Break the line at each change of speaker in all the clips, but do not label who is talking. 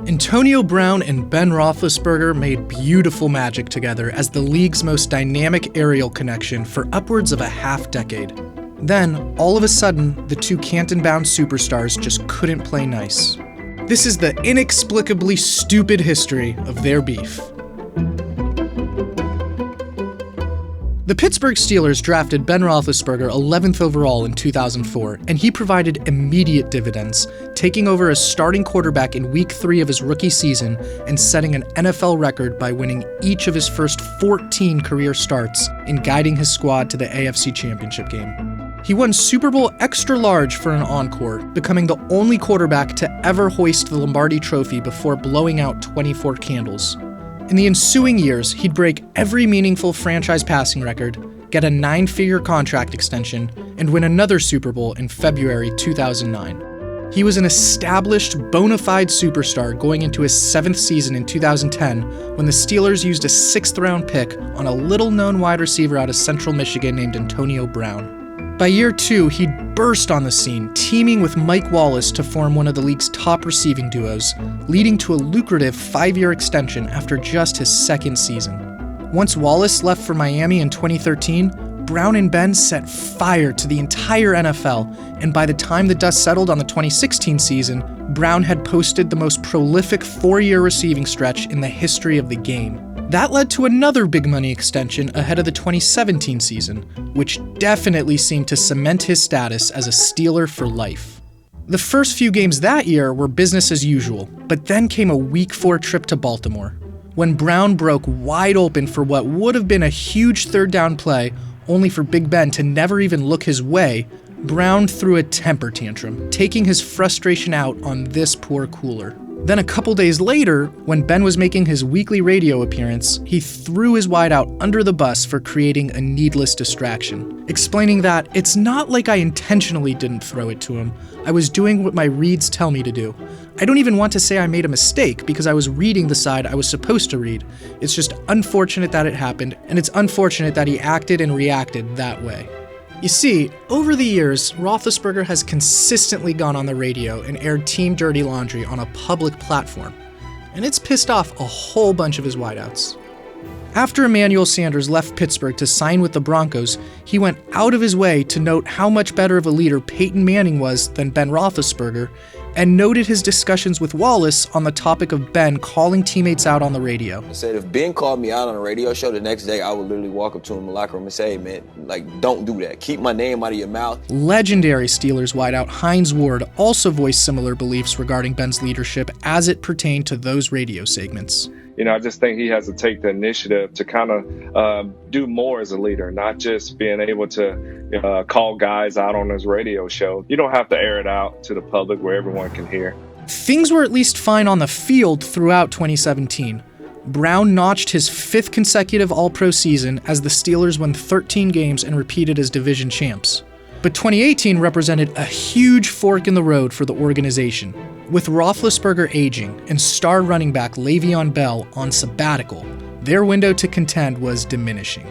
Antonio Brown and Ben Roethlisberger made beautiful magic together as the league's most dynamic aerial connection for upwards of a half-decade. Then, all of a sudden, the two Canton-bound superstars just couldn't play nice. This is the inexplicably stupid history of their beef. The Pittsburgh Steelers drafted Ben Roethlisberger 11th overall in 2004, and he provided immediate dividends, taking over as starting quarterback in Week 3 of his rookie season and setting an NFL record by winning each of his first 14 career starts and guiding his squad to the AFC Championship game. He won Super Bowl Extra Large for an encore, becoming the only quarterback to ever hoist the Lombardi Trophy before blowing out 24 candles. In the ensuing years, he'd break every meaningful franchise passing record, get a 9-figure contract extension, and win another Super Bowl in February 2009. He was an established, bona fide superstar going into his 7th season in 2010 when the Steelers used a 6th-round pick on a little-known wide receiver out of Central Michigan named Antonio Brown. By year 2, he'd burst on the scene, teaming with Mike Wallace to form one of the league's top receiving duos, leading to a lucrative 5-year extension after just his 2nd season. Once Wallace left for Miami in 2013, Brown and Ben set fire to the entire NFL, and by the time the dust settled on the 2016 season, Brown had posted the most prolific 4-year receiving stretch in the history of the game. That led to another big money extension ahead of the 2017 season, which definitely seemed to cement his status as a Steeler for life. The first few games that year were business as usual, but then came a Week 4 trip to Baltimore, when Brown broke wide open for what would have been a huge 3rd down play, only for Big Ben to never even look his way. Brown threw a temper tantrum, taking his frustration out on this poor cooler. Then a couple days later, when Ben was making his weekly radio appearance, he threw his wideout under the bus for creating a needless distraction, explaining that it's not like I intentionally didn't throw it to him. I was doing what my reads tell me to do. I don't even want to say I made a mistake because I was reading the side I was supposed to read. It's just unfortunate that it happened, and it's unfortunate that he acted and reacted that way. You see, over the years, Roethlisberger has consistently gone on the radio and aired team dirty laundry on a public platform, and it's pissed off a whole bunch of his wideouts. After Emmanuel Sanders left Pittsburgh to sign with the Broncos, he went out of his way to note how much better of a leader Peyton Manning was than Ben Roethlisberger, and noted his discussions with Wallace on the topic of Ben calling teammates out on the radio.
I said if Ben called me out on a radio show the next day, I would literally walk up to him in the locker room and say, hey, man, don't do that. Keep my name out of your mouth.
Legendary Steelers wideout Hines Ward also voiced similar beliefs regarding Ben's leadership as it pertained to those radio segments.
I just think he has to take the initiative to kind of do more as a leader, not just being able to call guys out on his radio show. You don't have to air it out to the public where everyone can hear.
Things were at least fine on the field throughout 2017. Brown notched his 5th consecutive All-Pro season as the Steelers won 13 games and repeated as division champs. But 2018 represented a huge fork in the road for the organization. With Roethlisberger aging and star running back Le'Veon Bell on sabbatical, their window to contend was diminishing.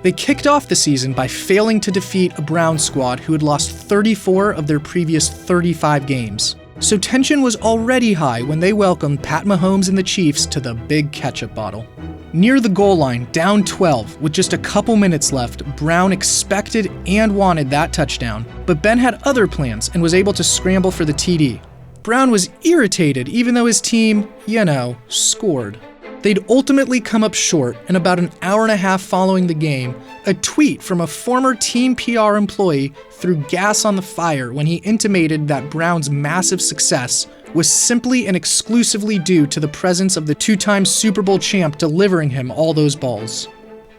They kicked off the season by failing to defeat a Browns squad who had lost 34 of their previous 35 games. So tension was already high when they welcomed Pat Mahomes and the Chiefs to the big ketchup bottle. Near the goal line, down 12, with just a couple minutes left, Brown expected and wanted that touchdown, but Ben had other plans and was able to scramble for the TD. Brown was irritated even though his team, scored. They'd ultimately come up short, and about an hour and a half following the game, a tweet from a former team PR employee threw gas on the fire when he intimated that Brown's massive success was simply and exclusively due to the presence of the 2-time Super Bowl champ delivering him all those balls.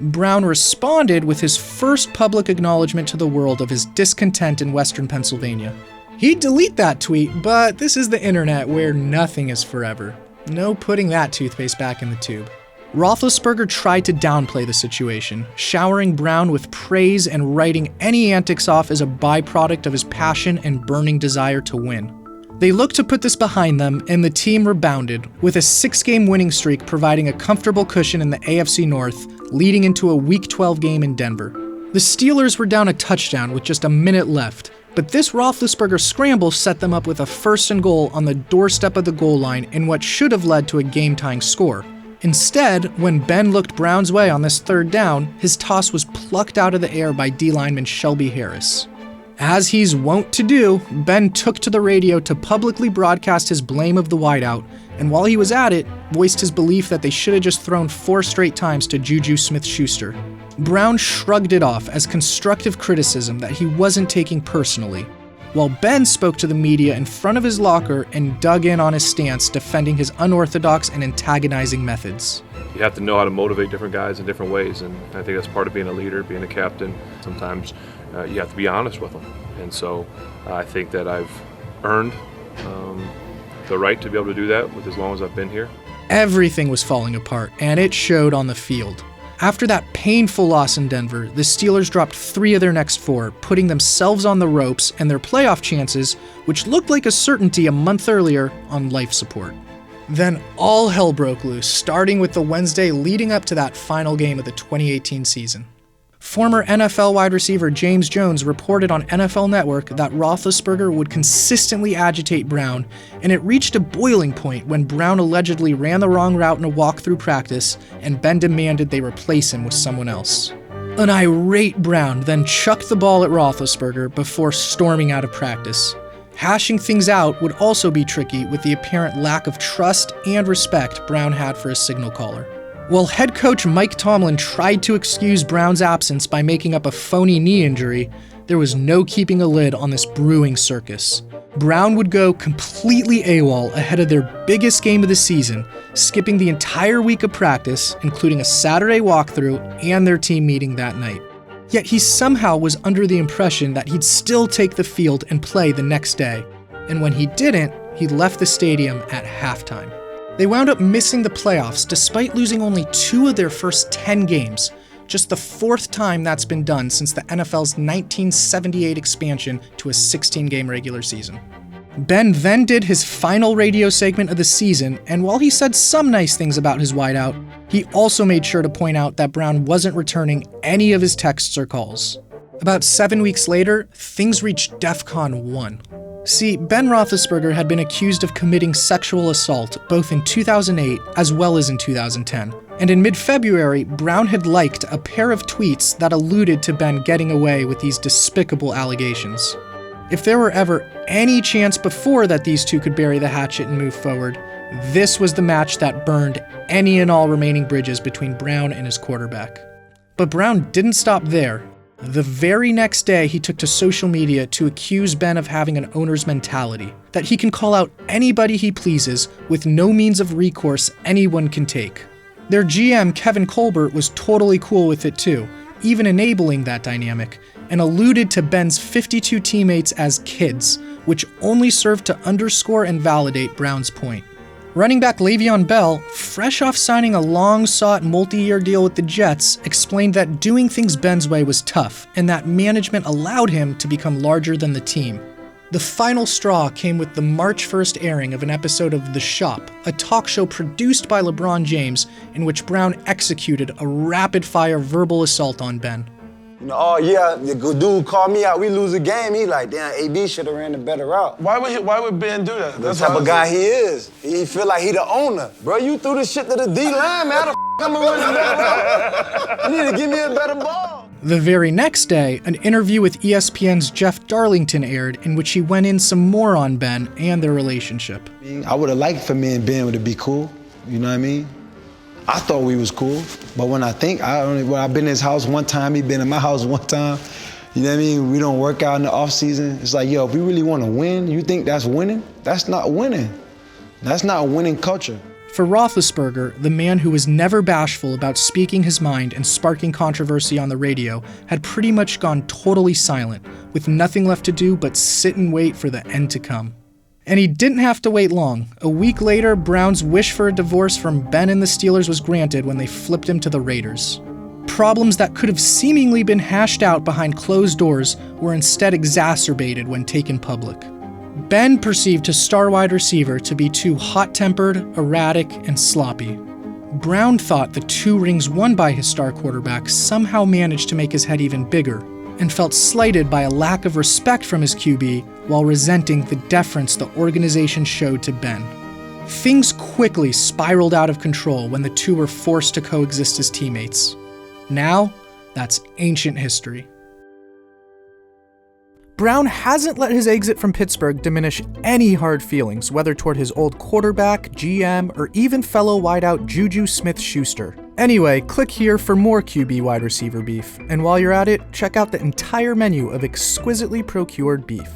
Brown responded with his first public acknowledgement to the world of his discontent in Western Pennsylvania. He'd delete that tweet, but this is the internet where nothing is forever. No putting that toothpaste back in the tube. Roethlisberger tried to downplay the situation, showering Brown with praise and writing any antics off as a byproduct of his passion and burning desire to win. They looked to put this behind them, and the team rebounded, with a 6-game winning streak providing a comfortable cushion in the AFC North, leading into a Week 12 game in Denver. The Steelers were down a touchdown with just a minute left, But this Roethlisberger scramble set them up with a 1st and goal on the doorstep of the goal line in what should have led to a game-tying score. Instead, when Ben looked Brown's way on this 3rd down, his toss was plucked out of the air by D-lineman Shelby Harris. As he's wont to do, Ben took to the radio to publicly broadcast his blame of the wideout, and while he was at it, voiced his belief that they should have just thrown 4 straight times to Juju Smith-Schuster. Brown shrugged it off as constructive criticism that he wasn't taking personally, while Ben spoke to the media in front of his locker and dug in on his stance, defending his unorthodox and antagonizing methods.
You have to know how to motivate different guys in different ways, and I think that's part of being a leader, being a captain. Sometimes you have to be honest with them, and so I think that I've earned the right to be able to do that with as long as I've been here.
Everything was falling apart, and it showed on the field. After that painful loss in Denver, the Steelers dropped 3 of their next 4, putting themselves on the ropes and their playoff chances, which looked like a certainty a month earlier, on life support. Then all hell broke loose, starting with the Wednesday leading up to that final game of the 2018 season. Former NFL wide receiver James Jones reported on NFL Network that Roethlisberger would consistently agitate Brown, and it reached a boiling point when Brown allegedly ran the wrong route in a walkthrough practice, and Ben demanded they replace him with someone else. An irate Brown then chucked the ball at Roethlisberger before storming out of practice. Hashing things out would also be tricky with the apparent lack of trust and respect Brown had for his signal caller. While head coach Mike Tomlin tried to excuse Brown's absence by making up a phony knee injury, there was no keeping a lid on this brewing circus. Brown would go completely AWOL ahead of their biggest game of the season, skipping the entire week of practice, including a Saturday walkthrough and their team meeting that night. Yet he somehow was under the impression that he'd still take the field and play the next day, and when he didn't, he left the stadium at halftime. They wound up missing the playoffs despite losing only 2 of their first 10 games, just the 4th time that's been done since the NFL's 1978 expansion to a 16-game regular season. Ben then did his final radio segment of the season, and while he said some nice things about his wideout, he also made sure to point out that Brown wasn't returning any of his texts or calls. About 7 weeks later, things reached DEFCON 1. See, Ben Roethlisberger had been accused of committing sexual assault both in 2008 as well as in 2010. And in mid-February, Brown had liked a pair of tweets that alluded to Ben getting away with these despicable allegations. If there were ever any chance before that these two could bury the hatchet and move forward, this was the match that burned any and all remaining bridges between Brown and his quarterback. But Brown didn't stop there. The very next day, he took to social media to accuse Ben of having an owner's mentality, that he can call out anybody he pleases with no means of recourse anyone can take. Their GM, Kevin Colbert, was totally cool with it too, even enabling that dynamic, and alluded to Ben's 52 teammates as kids, which only served to underscore and validate Brown's point. Running back Le'Veon Bell, fresh off signing a long-sought multi-year deal with the Jets, explained that doing things Ben's way was tough, and that management allowed him to become larger than the team. The final straw came with the March 1st airing of an episode of The Shop, a talk show produced by LeBron James, in which Brown executed a rapid-fire verbal assault on Ben.
You know, oh yeah, the good dude called me out, we lose a game. He like, damn, AB should have ran the better route.
Why would Ben do that?
That's the type of guy he is. He feel like he the owner. Bro, you threw this shit to the D-line, man. How the I'm gonna run the better route? You need to give me a better ball.
The very next day, an interview with ESPN's Jeff Darlington aired in which he went in some more on Ben and their relationship.
I would have liked for me and Ben to be cool, you know what I mean? I thought we was cool, but when I think, I've been in his house one time, he been in my house one time, you know what I mean? We don't work out in the off season. It's like, yo, if we really want to win, you think that's winning? That's not winning. That's not winning culture.
For Roethlisberger, the man who was never bashful about speaking his mind and sparking controversy on the radio, had pretty much gone totally silent, with nothing left to do but sit and wait for the end to come. And he didn't have to wait long. A week later, Brown's wish for a divorce from Ben and the Steelers was granted when they flipped him to the Raiders. Problems that could have seemingly been hashed out behind closed doors were instead exacerbated when taken public. Ben perceived his star wide receiver to be too hot-tempered, erratic, and sloppy. Brown thought the 2 rings won by his star quarterback somehow managed to make his head even bigger, and felt slighted by a lack of respect from his QB while resenting the deference the organization showed to Ben. Things quickly spiraled out of control when the two were forced to coexist as teammates. Now, that's ancient history. Brown hasn't let his exit from Pittsburgh diminish any hard feelings, whether toward his old quarterback, GM, or even fellow wideout Juju Smith-Schuster. Anyway, click here for more QB wide receiver beef, and while you're at it, check out the entire menu of exquisitely procured beef.